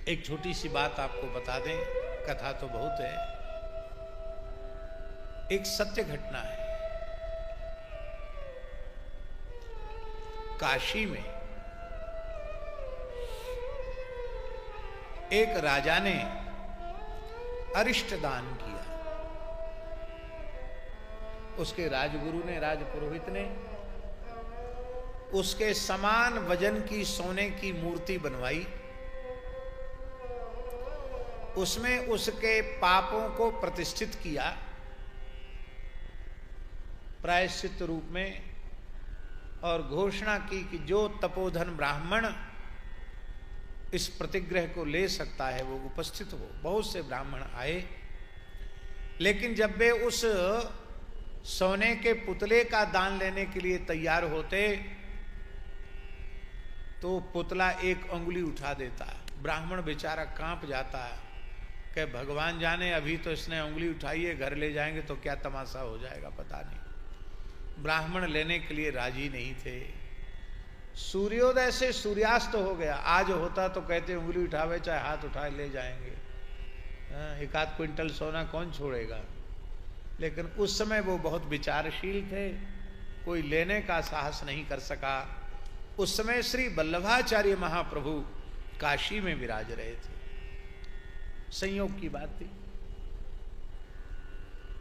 एक छोटी सी बात आपको बता दें, कथा तो बहुत है। एक सत्य घटना है। काशी में एक राजा ने अरिष्ट दान किया। उसके राजगुरु ने, राजपुरोहित ने उसके समान वजन की सोने की मूर्ति बनवाई। उसमें उसके पापों को प्रतिष्ठित किया प्रायश्चित रूप में, और घोषणा की कि जो तपोधन ब्राह्मण इस प्रतिग्रह को ले सकता है वो उपस्थित हो। बहुत से ब्राह्मण आए, लेकिन जब वे उस सोने के पुतले का दान लेने के लिए तैयार होते तो पुतला एक अंगुली उठा देता। ब्राह्मण बेचारा कांप जाता है कि भगवान जाने, अभी तो इसने अंगुली उठाई है, घर ले जाएंगे तो क्या तमाशा हो जाएगा पता नहीं। ब्राह्मण लेने के लिए राजी नहीं थे। सूर्योदय से सूर्यास्त हो गया। आज होता तो कहते उंगली उठावे चाहे हाथ उठाए ले जाएंगे, एक आध क्विंटल सोना कौन छोड़ेगा। लेकिन उस समय वो बहुत विचारशील थे, कोई लेने का साहस नहीं कर सका। उस समय श्री वल्लभाचार्य महाप्रभु काशी में विराज रहे थे। संयोग की बात थी।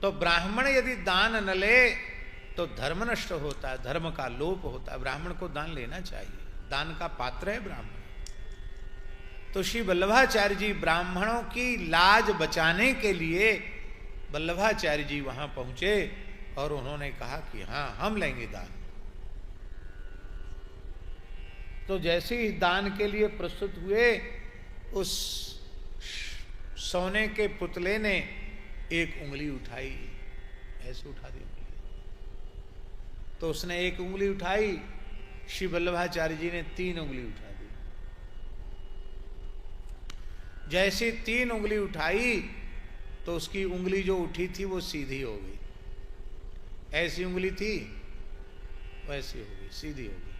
तो ब्राह्मण यदि दान न ले तो धर्म नष्ट होता है, धर्म का लोप होता है। ब्राह्मण को दान लेना चाहिए, दान का पात्र है ब्राह्मण। तो श्री वल्लभाचार्य जी ब्राह्मणों की लाज बचाने के लिए वल्लभाचार्य जी वहां पहुंचे और उन्होंने कहा कि हाँ, हम लेंगे दान। तो जैसे ही दान के लिए प्रस्तुत हुए, उस सोने के पुतले ने एक उंगली उठाई, ऐसे उठा दी उंगली। तो उसने एक उंगली उठाई, श्री वल्लभाचार्य जी ने 3 उंगली उठा दी। जैसे 3 उंगली उठाई तो उसकी उंगली जो उठी थी वो सीधी हो गई। ऐसी उंगली थी वैसी हो गई, सीधी हो गई।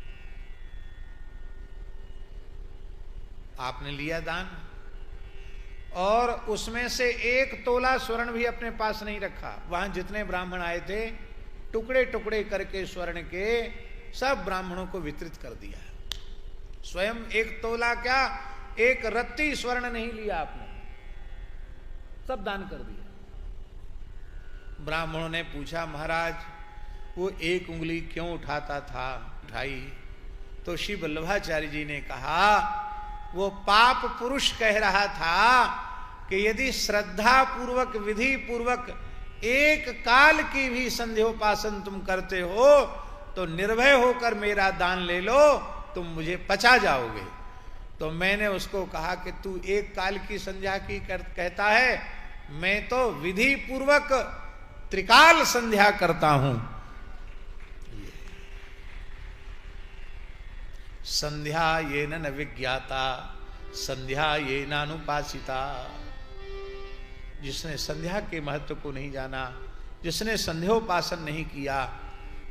आपने लिया दान और उसमें से 1 तोला स्वर्ण भी अपने पास नहीं रखा। वहां जितने ब्राह्मण आए थे टुकड़े टुकड़े करके स्वर्ण के सब ब्राह्मणों को वितरित कर दिया। स्वयं 1 तोला क्या, 1 रत्ती स्वर्ण नहीं लिया आपने, सब दान कर दिया। ब्राह्मणों ने पूछा, महाराज वो 1 उंगली क्यों उठाता था? उठाई तो श्री वल्लभाचार्य जी ने कहा, वो पाप पुरुष कह रहा था कि यदि श्रद्धा पूर्वक, विधि पूर्वक 1 काल की भी संध्योपासन तुम करते हो तो निर्भय होकर मेरा दान ले लो, तुम मुझे पचा जाओगे। तो मैंने उसको कहा कि तू 1 काल की संध्या की कहता है, मैं तो विधि पूर्वक त्रिकाल संध्या करता हूं। संध्या ये न विज्ञाता, संध्या ये नानुपासिता। जिसने संध्या के महत्व को नहीं जाना, जिसने संध्योपासन नहीं किया,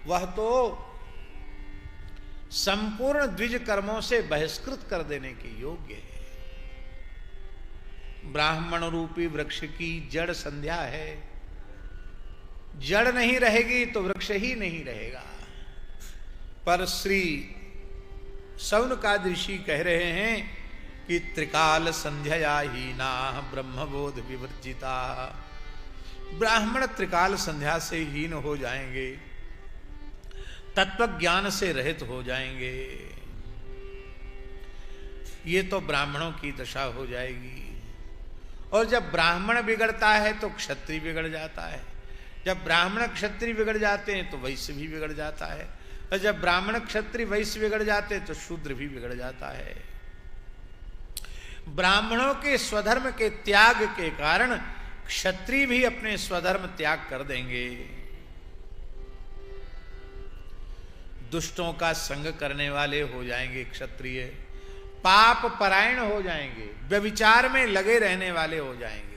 वह तो संपूर्ण द्विज कर्मों से बहिष्कृत कर देने के योग्य है। ब्राह्मण रूपी वृक्ष की जड़ संध्या है। जड़ नहीं रहेगी तो वृक्ष ही नहीं रहेगा। पर श्री शौनकादि ऋषि कह रहे हैं कि त्रिकाल संध्या हीना ब्रह्मबोध विवर्जिता। ब्राह्मण त्रिकाल संध्या से हीन हो जाएंगे, तत्व ज्ञान से रहित हो जाएंगे। ये तो ब्राह्मणों की दशा हो जाएगी। और जब ब्राह्मण बिगड़ता है तो क्षत्रिय बिगड़ जाता है। जब ब्राह्मण क्षत्रिय बिगड़ जाते हैं तो वैश्य भी बिगड़ जाता है। और जब ब्राह्मण क्षत्रिय वैश्य बिगड़ जाते तो शूद्र भी बिगड़ जाता है। ब्राह्मणों के स्वधर्म के त्याग के कारण क्षत्रिय भी अपने स्वधर्म त्याग कर देंगे। दुष्टों का संग करने वाले हो जाएंगे क्षत्रिय, पाप परायण हो जाएंगे, व्यभिचार में लगे रहने वाले हो जाएंगे।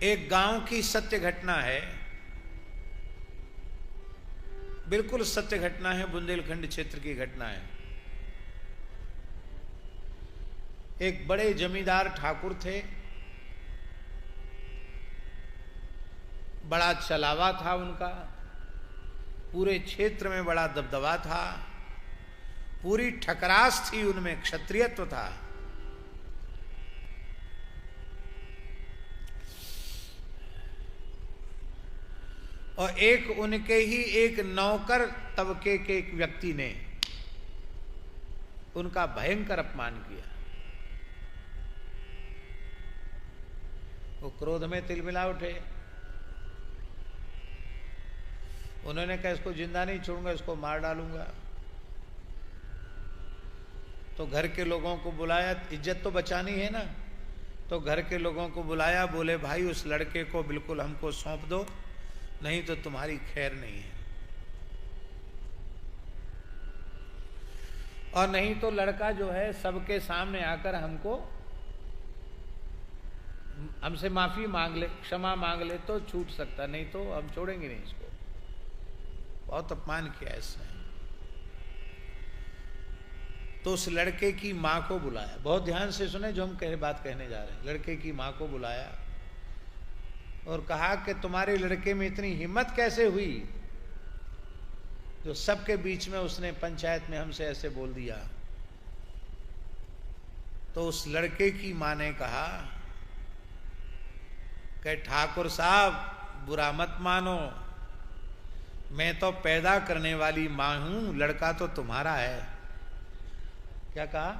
एक गांव की सत्य घटना है। बिल्कुल सत्य घटना है, बुंदेलखंड क्षेत्र की घटना है। एक बड़े जमींदार ठाकुर थे, बड़ा चलावा था उनका, पूरे क्षेत्र में बड़ा दबदबा था, पूरी ठकरास थी उनमें, क्षत्रियत्व था। और एक उनके ही एक नौकर तबके के एक व्यक्ति ने उनका भयंकर अपमान किया। वो क्रोध में तिलमिला उठे। उन्होंने कहा इसको जिंदा नहीं छोड़ूंगा, इसको मार डालूंगा। तो घर के लोगों को बुलाया, इज्जत तो बचानी है ना, तो घर के लोगों को बुलाया, बोले भाई उस लड़के को बिल्कुल हमको सौंप दो, नहीं तो तुम्हारी खैर नहीं है। और नहीं तो लड़का जो है सबके सामने आकर हमसे माफी मांग ले, क्षमा मांग ले तो छूट सकता, नहीं तो हम छोड़ेंगे नहीं इसको। बहुत अपमान किया इसने। तो उस लड़के की मां को बुलाया, बहुत ध्यान से सुने जो हम बात कहने जा रहे हैं। लड़के की मां को बुलाया और कहा कि तुम्हारे लड़के में इतनी हिम्मत कैसे हुई जो सबके बीच में उसने पंचायत में हमसे ऐसे बोल दिया। तो उस लड़के की मां ने कहा कि ठाकुर साहब बुरा मत मानो, मैं तो पैदा करने वाली मां हूं, लड़का तो तुम्हारा है। क्या कहा?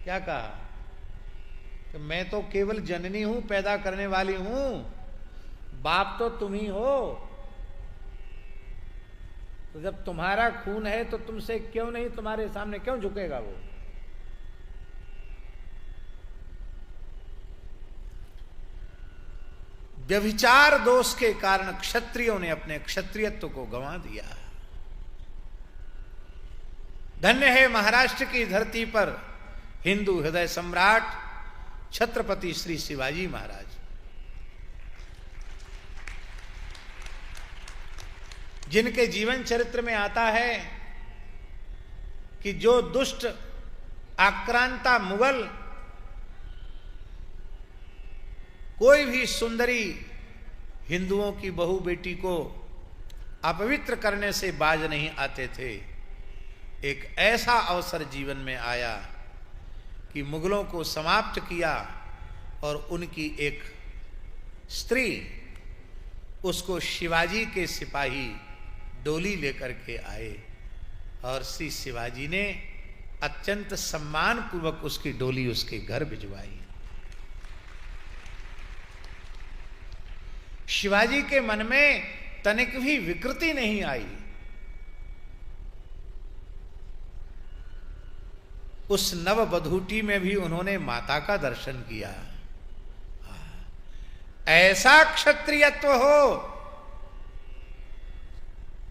क्या कहा? कि मैं तो केवल जननी हूं, पैदा करने वाली हूं, बाप तो तुम ही हो। तो जब तुम्हारा खून है तो तुमसे क्यों नहीं, तुम्हारे सामने क्यों झुकेगा वो? व्यभिचार दोष के कारण क्षत्रियों ने अपने क्षत्रियत्व को गंवा दिया। धन्य है महाराष्ट्र की धरती पर हिंदू हृदय सम्राट छत्रपति श्री शिवाजी महाराज। जिनके जीवन चरित्र में आता है कि जो दुष्ट आक्रांता मुगल कोई भी सुंदरी हिंदुओं की बहू बेटी को अपवित्र करने से बाज नहीं आते थे। एक ऐसा अवसर जीवन में आया कि मुगलों को समाप्त किया और उनकी एक स्त्री, उसको शिवाजी के सिपाही डोली लेकर के आए और श्री शिवाजी ने अत्यंत सम्मान पूर्वक उसकी डोली उसके घर भिजवाई। शिवाजी के मन में तनिक भी विकृति नहीं आई। उस नववधूटी में भी उन्होंने माता का दर्शन किया। ऐसा क्षत्रियत्व हो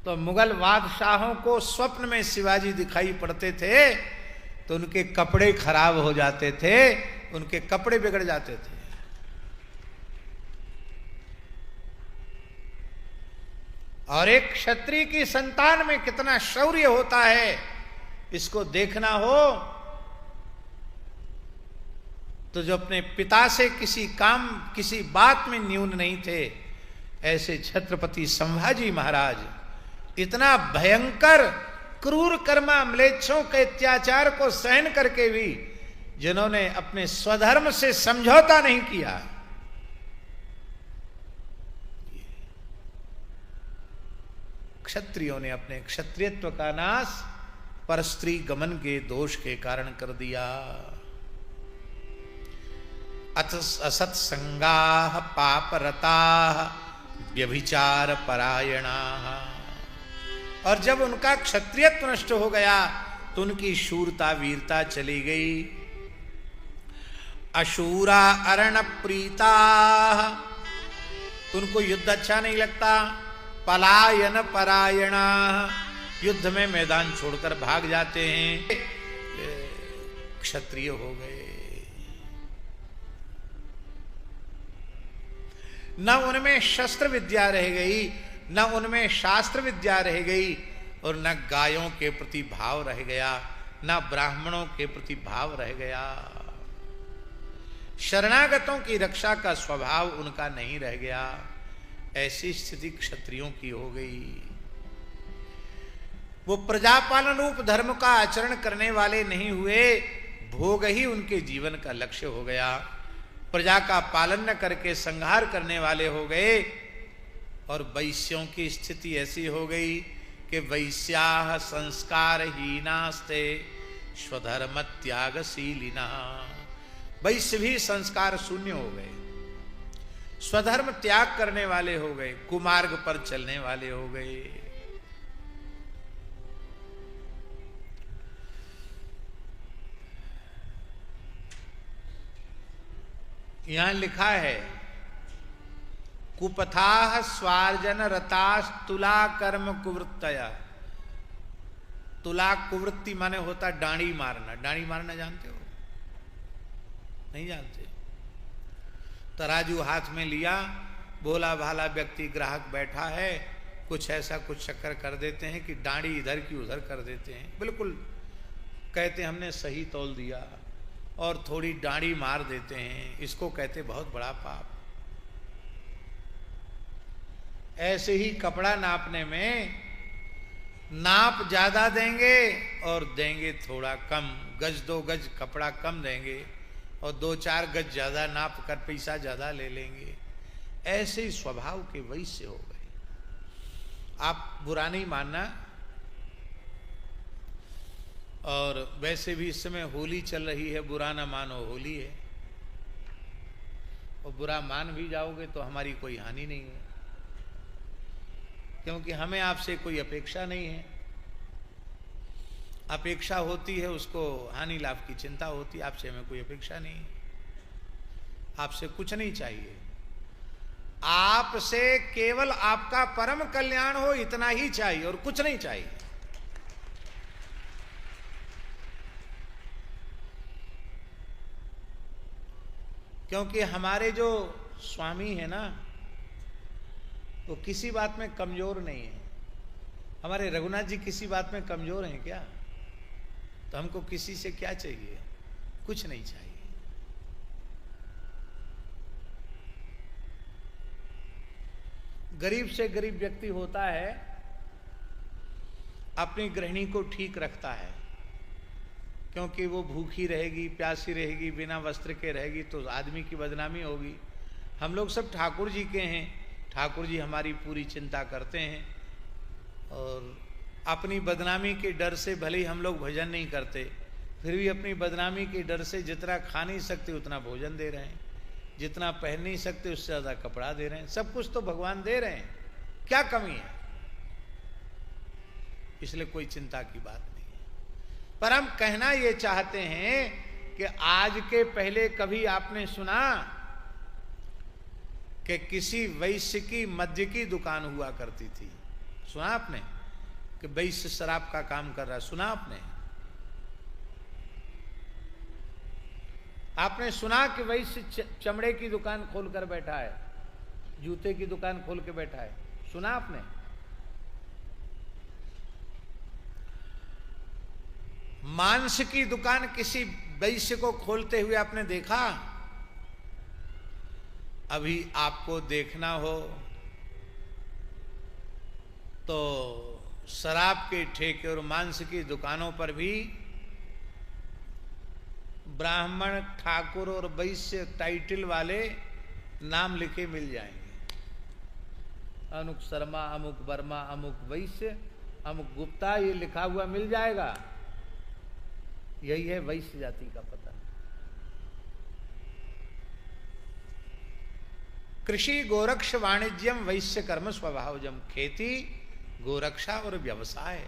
तो मुगल बादशाहों को स्वप्न में शिवाजी दिखाई पड़ते थे तो उनके कपड़े खराब हो जाते थे, उनके कपड़े बिगड़ जाते थे। और एक क्षत्रिय की संतान में कितना शौर्य होता है, इसको देखना हो तो जो अपने पिता से किसी काम किसी बात में न्यून नहीं थे, ऐसे छत्रपति संभाजी महाराज इतना भयंकर क्रूर कर्मा म्लेच्छों के अत्याचार को सहन करके भी जिन्होंने अपने स्वधर्म से समझौता नहीं किया, क्षत्रियों ने अपने क्षत्रियत्व का नाश परस्त्री गमन के दोष के कारण कर दिया। अथ असत्संगा पापरता व्यभिचार परायणा। और जब उनका क्षत्रियत्व नष्ट हो गया तो उनकी शूरता वीरता चली गई। अशूरा अरण प्रीता, उनको युद्ध अच्छा नहीं लगता। पलायन परायणा, युद्ध में मैदान छोड़कर भाग जाते हैं, क्षत्रिय हो गए। न उनमें शस्त्र विद्या रह गई, न उनमें शास्त्र विद्या रह गई और न गायों के प्रति भाव रह गया, न ब्राह्मणों के प्रति भाव रह गया। शरणागतों की रक्षा का स्वभाव उनका नहीं रह गया। ऐसी स्थिति क्षत्रियों की हो गई। वो प्रजापालन रूप धर्म का आचरण करने वाले नहीं हुए, भोग ही उनके जीवन का लक्ष्य हो गया। प्रजा का पालन न करके संहार करने वाले हो गए। और वैश्यों की स्थिति ऐसी हो गई कि वैश्याः संस्कारहीनास्ते स्वधर्म त्यागशीलिना। वैश्य भी संस्कार शून्य हो गए, स्वधर्म त्याग करने वाले हो गए, कुमार्ग पर चलने वाले हो गए। यहां लिखा है कुपथाः स्वार्जन रतास्तुला कर्म कुवृत्तया। तुला कुवृत्ति माने होता डांडी मारना। डांडी मारना जानते हो? नहीं जानते? तराजू हाथ में लिया, भोला भाला व्यक्ति ग्राहक बैठा है, कुछ ऐसा कुछ चक्कर कर देते हैं कि डांडी इधर की उधर कर देते हैं, बिल्कुल कहते हमने सही तौल दिया, और थोड़ी डांडी मार देते हैं। इसको कहते बहुत बड़ा पाप। ऐसे ही कपड़ा नापने में नाप ज्यादा देंगे और देंगे थोड़ा कम, गज 2 गज कपड़ा कम देंगे और 2-4 गज ज्यादा नाप कर पैसा ज्यादा ले लेंगे। ऐसे ही स्वभाव के वैश्य हो गए। आप बुरा नहीं मानना। और वैसे भी इस समय होली चल रही है, बुरा ना मानो, होली है। और बुरा मान भी जाओगे तो हमारी कोई हानि नहीं है, क्योंकि हमें आपसे कोई अपेक्षा नहीं है। अपेक्षा होती है उसको हानि लाभ की चिंता होती है, आपसे हमें कोई अपेक्षा नहीं है। आपसे कुछ नहीं चाहिए, आपसे केवल आपका परम कल्याण हो इतना ही चाहिए और कुछ नहीं चाहिए। क्योंकि हमारे जो स्वामी है ना, वो किसी बात में कमजोर नहीं है। हमारे रघुनाथ जी किसी बात में कमजोर हैं क्या? तो हमको किसी से क्या चाहिए? कुछ नहीं चाहिए। गरीब से गरीब व्यक्ति होता है, अपनी गृहिणी को ठीक रखता है, क्योंकि वो भूखी रहेगी, प्यासी रहेगी, बिना वस्त्र के रहेगी तो आदमी की बदनामी होगी। हम लोग सब ठाकुर जी के हैं, ठाकुर जी हमारी पूरी चिंता करते हैं, और अपनी बदनामी के डर से भले ही हम लोग भजन नहीं करते, फिर भी अपनी बदनामी के डर से जितना खा नहीं सकते उतना भोजन दे रहे हैं, जितना पहन नहीं सकते उससे ज़्यादा कपड़ा दे रहे हैं। सब कुछ तो भगवान दे रहे हैं, क्या कमी है? इसलिए कोई चिंता की बात नहीं है। पर हम कहना ये चाहते हैं कि आज के पहले कभी आपने सुना कि किसी वैश्य की मद्य की दुकान हुआ करती थी? सुना आपने कि वैश्य शराब का काम कर रहा है? सुना आपने? आपने सुना कि वैश्य चमड़े की दुकान खोलकर बैठा है, जूते की दुकान खोल के बैठा है? सुना आपने? मांस की दुकान किसी वैश्य को खोलते हुए आपने देखा? अभी आपको देखना हो तो शराब के ठेके और मांस की दुकानों पर भी ब्राह्मण, ठाकुर और वैश्य टाइटल वाले नाम लिखे मिल जाएंगे। अमुक शर्मा, अमुक वर्मा, अमुक वैश्य, अमुक गुप्ता, ये लिखा हुआ मिल जाएगा। यही है वैश्य जाति का पता। कृषि गोरक्ष वाणिज्यम वैश्य कर्म स्वभावजम। खेती, गोरक्षा और व्यवसाय,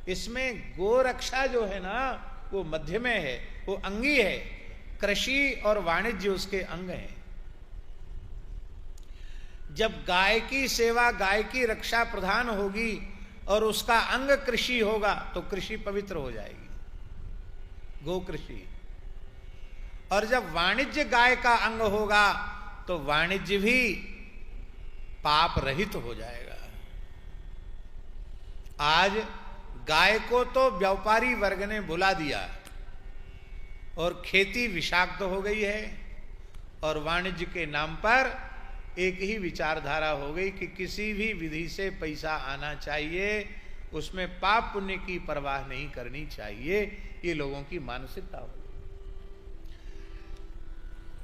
इसमें गोरक्षा जो है ना वो मध्य में है, वो अंगी है। कृषि और वाणिज्य उसके अंग हैं। जब गाय की सेवा, गाय की रक्षा प्रधान होगी और उसका अंग कृषि होगा तो कृषि पवित्र हो जाएगी, गो कृषि। और जब वाणिज्य गाय का अंग होगा तो वाणिज्य भी पाप रहित हो जाएगा। आज गाय को तो व्यापारी वर्ग ने भुला दिया और खेती विषाक्त हो गई है और वाणिज्य के नाम पर एक ही विचारधारा हो गई कि किसी भी विधि से पैसा आना चाहिए, उसमें पाप पुण्य की परवाह नहीं करनी चाहिए। ये लोगों की मानसिकता हो गई।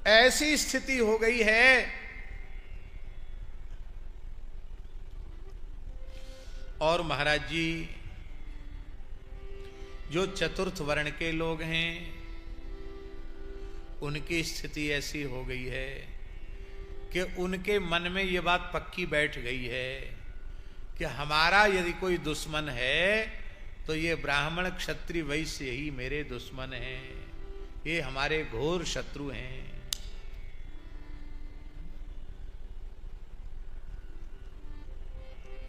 ऐसी स्थिति हो गई है और महाराज जी जो चतुर्थ वर्ण के लोग हैं उनकी स्थिति ऐसी हो गई है कि उनके मन में ये बात पक्की बैठ गई है कि हमारा यदि कोई दुश्मन है तो ये ब्राह्मण क्षत्रिय वैश्य ही मेरे दुश्मन हैं, ये हमारे घोर शत्रु हैं।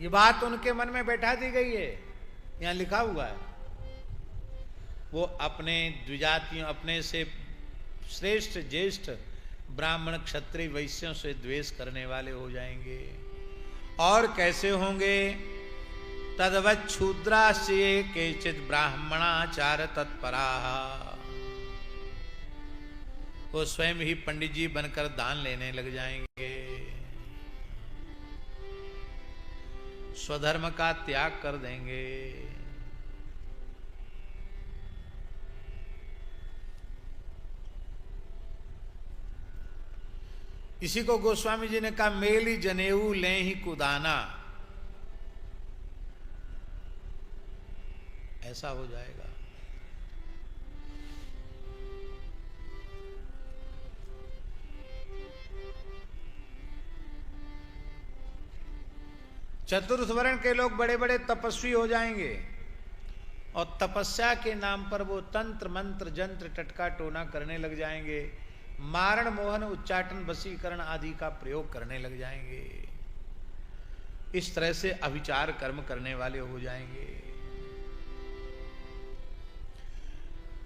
ये बात उनके मन में बैठा दी गई है, यहां लिखा हुआ है। वो अपने द्विजातियों, अपने से श्रेष्ठ ज्येष्ठ ब्राह्मण क्षत्रिय वैश्यों से द्वेष करने वाले हो जाएंगे। और कैसे होंगे? तद्वत् शूद्रास्य केचित् ब्राह्मणाचार तत्परा, वो स्वयं ही पंडित जी बनकर दान लेने लग जाएंगे, स्वधर्म का त्याग कर देंगे। इसी को गोस्वामी जी ने कहा, मेली जनेऊ ले ही कुदाना, ऐसा हो जाएगा। चतुर्थ वर्ण के लोग बड़े बड़े तपस्वी हो जाएंगे और तपस्या के नाम पर वो तंत्र मंत्र जंत्र टटका टोना करने लग जाएंगे, मारण मोहन उच्चाटन वशीकरण आदि का प्रयोग करने लग जाएंगे। इस तरह से अभिचार कर्म करने वाले हो जाएंगे।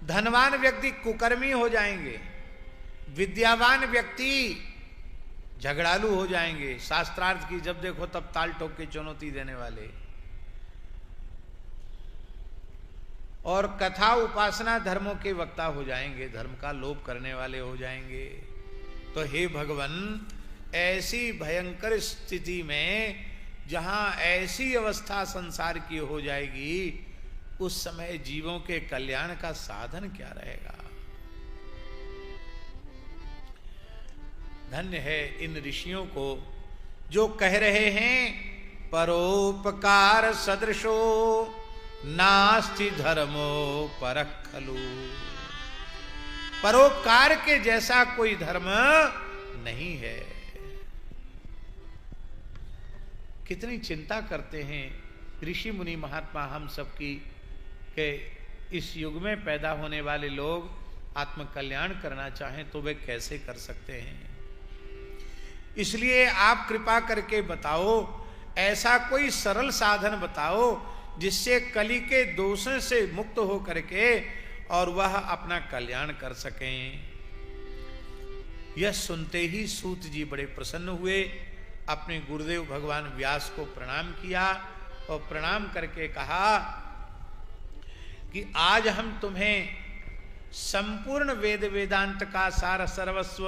धनवान व्यक्ति कुकर्मी हो जाएंगे, विद्यावान व्यक्ति झगड़ालू हो जाएंगे, शास्त्रार्थ की जब देखो तब ताल ठोक के चुनौती देने वाले, और कथा उपासना धर्मों के वक्ता हो जाएंगे, धर्म का लोप करने वाले हो जाएंगे। तो हे भगवान, ऐसी भयंकर स्थिति में जहां ऐसी अवस्था संसार की हो जाएगी, उस समय जीवों के कल्याण का साधन क्या रहेगा? धन्य है इन ऋषियों को जो कह रहे हैं, परोपकार सदृशो नास्ति धर्मो परः खलु। परोपकार के जैसा कोई धर्म नहीं है। कितनी चिंता करते हैं ऋषि मुनि महात्मा हम सबकी कि इस युग में पैदा होने वाले लोग आत्म कल्याण करना चाहें तो वे कैसे कर सकते हैं। इसलिए आप कृपा करके बताओ, ऐसा कोई सरल साधन बताओ जिससे कली के दोषों से मुक्त हो करके और वह अपना कल्याण कर सकें। यह सुनते ही सूत जी बड़े प्रसन्न हुए, अपने गुरुदेव भगवान व्यास को प्रणाम किया और प्रणाम करके कहा कि आज हम तुम्हें संपूर्ण वेद वेदांत का सार सर्वस्व,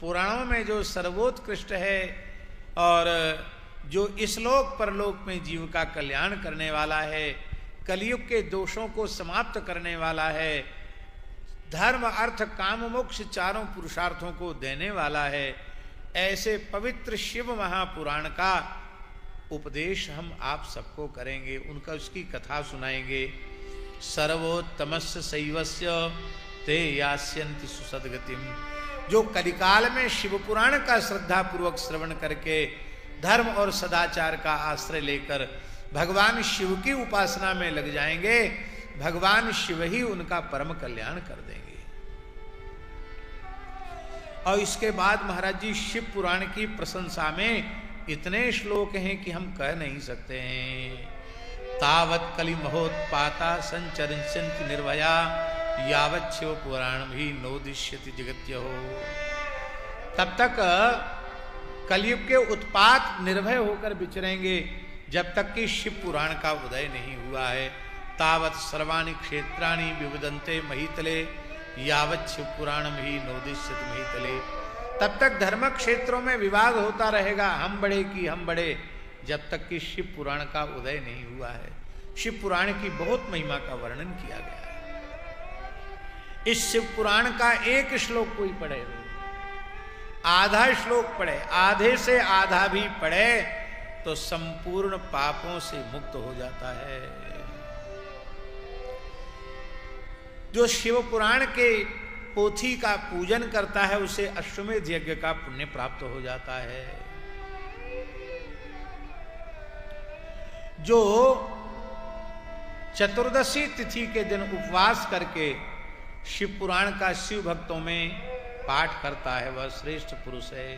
पुराणों में जो सर्वोत्कृष्ट है और जो इस लोक परलोक में जीव का कल्याण करने वाला है, कलयुग के दोषों को समाप्त करने वाला है, धर्म अर्थ काम मोक्ष चारों पुरुषार्थों को देने वाला है, ऐसे पवित्र शिव महापुराण का उपदेश हम आप सबको करेंगे, उनका उसकी कथा सुनाएंगे। सर्वोत्तमस्य शैवस्य ते यास्यन्ति सुसद्गतिम। जो कलिकाल में शिव पुराण का श्रद्धा पूर्वक श्रवण करके धर्म और सदाचार का आश्रय लेकर भगवान शिव की उपासना में लग जाएंगे, भगवान शिव ही उनका परम कल्याण कर देंगे। और इसके बाद महाराज जी शिव पुराण की प्रशंसा में इतने श्लोक हैं कि हम कह नहीं सकते हैं। तावत कलि महोत्पाता संचरिष्यन्ति निर्भया यावत् शिव पुराण भी नोदिष्यति जगत्यो। तब तक कलयुग के उत्पात निर्भय होकर विचरेंगे जब तक कि शिव पुराण का उदय नहीं हुआ है। तावत सर्वाणि क्षेत्राणि विविदन्ते महीतले यावत शिव पुराणम ही नोदिष्यति महीतले। तब तक धर्म क्षेत्रों में विवाद होता रहेगा, हम बड़े कि हम बड़े, जब तक कि शिव पुराण का उदय नहीं हुआ है। शिव पुराण की बहुत महिमा का वर्णन किया गया है। इस शिव पुराण का एक श्लोक कोई पढ़े, आधा श्लोक पढ़े, आधे से आधा भी पढ़े तो संपूर्ण पापों से मुक्त हो जाता है। जो शिव पुराण के पोथी का पूजन करता है उसे अश्वमेध यज्ञ का पुण्य प्राप्त हो जाता है। जो चतुर्दशी तिथि के दिन उपवास करके शिव पुराण का शिव भक्तों में पाठ करता है वह श्रेष्ठ पुरुष है।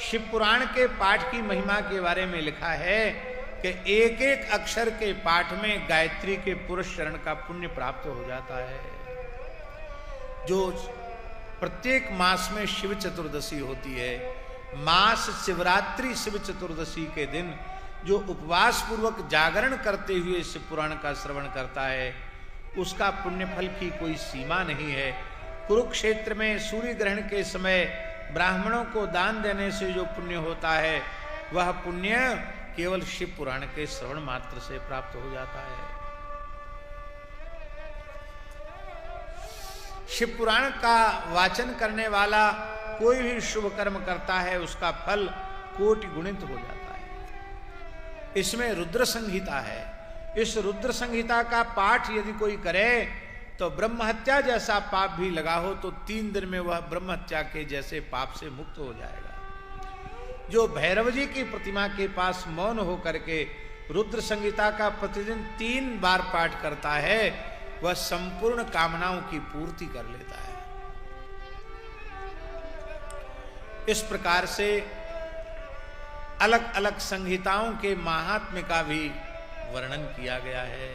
शिव पुराण के पाठ की महिमा के बारे में लिखा है कि एक एक अक्षर के पाठ में गायत्री के पुरुष चरण का पुण्य प्राप्त हो जाता है। जो प्रत्येक मास में शिव चतुर्दशी होती है, मास शिवरात्रि शिव चतुर्दशी के दिन जो उपवास पूर्वक जागरण करते हुए शिव पुराण का श्रवण करता है उसका पुण्य फल की कोई सीमा नहीं है। कुरुक्षेत्र में सूर्य ग्रहण के समय ब्राह्मणों को दान देने से जो पुण्य होता है वह पुण्य केवल शिव पुराण के श्रवण मात्र से प्राप्त हो जाता है। शिव पुराण का वाचन करने वाला कोई भी शुभ कर्म करता है उसका फल कोटि गुणित हो जाता है। इसमें रुद्र संहिता है। इस रुद्र संहिता का पाठ यदि कोई करे तो ब्रह्म हत्या जैसा पाप भी लगा हो तो 3 दिन में वह ब्रह्म हत्या के जैसे पाप से मुक्त हो जाएगा। जो भैरव जी की प्रतिमा के पास मौन होकर के रुद्र संहिता का प्रतिदिन 3 बार पाठ करता है वह संपूर्ण कामनाओं की पूर्ति कर लेता है। इस प्रकार से अलग अलग संहिताओं के महात्म्य का भी वर्णन किया गया है।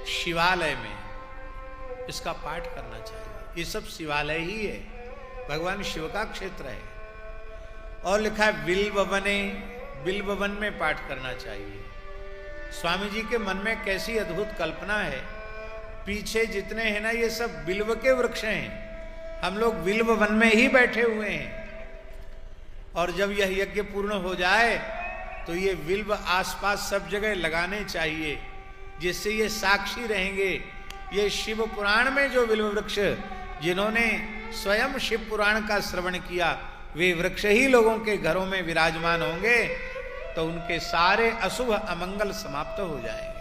शिवालय में इसका पाठ करना चाहिए। ये सब शिवालय ही है, भगवान शिव का क्षेत्र है। और लिखा है बिल्व वने, बिल्व वन में पाठ करना चाहिए। स्वामी जी के मन में कैसी अद्भुत कल्पना है। पीछे जितने हैं ना ये सब बिल्व के वृक्ष हैं, हम लोग बिल्व वन में ही बैठे हुए हैं। और जब यह यज्ञ पूर्ण हो जाए तो ये बिल्व आसपास सब जगह लगाने चाहिए जिससे ये साक्षी रहेंगे। ये शिव पुराण में जो बिल्व वृक्ष जिन्होंने स्वयं शिव पुराण का श्रवण किया वे वृक्ष ही लोगों के घरों में विराजमान होंगे तो उनके सारे अशुभ अमंगल समाप्त हो जाएंगे।